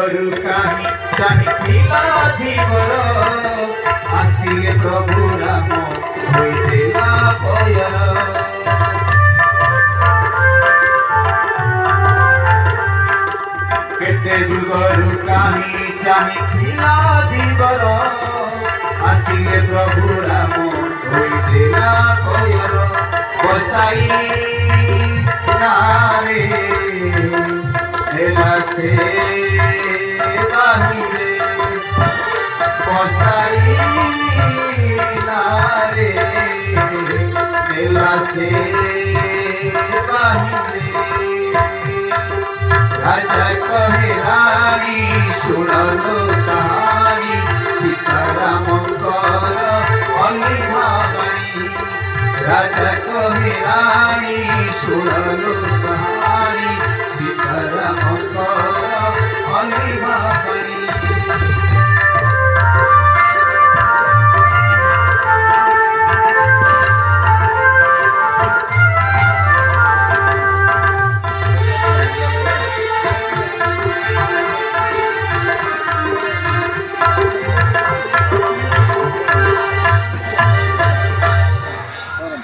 যুগরু কাহি চাহিলা ধীবর আসিলে প্রভু রাম হইতেলা পয়র কেতে যুগরু কাহি চাহিলা ধীবর আসিলে প্রভু রাম হইতেলা পয়র বসাই নারে এলা সে বাহিরে বসাই নারে এলা সে বাহিরে রাজা কহে রানী শুনলো কাহানি সীতারামঙ্কর অলিভাবাণী রাজা কহে রানী শুনলো কাহানি সীতারামঙ্কর অলিভাবাণী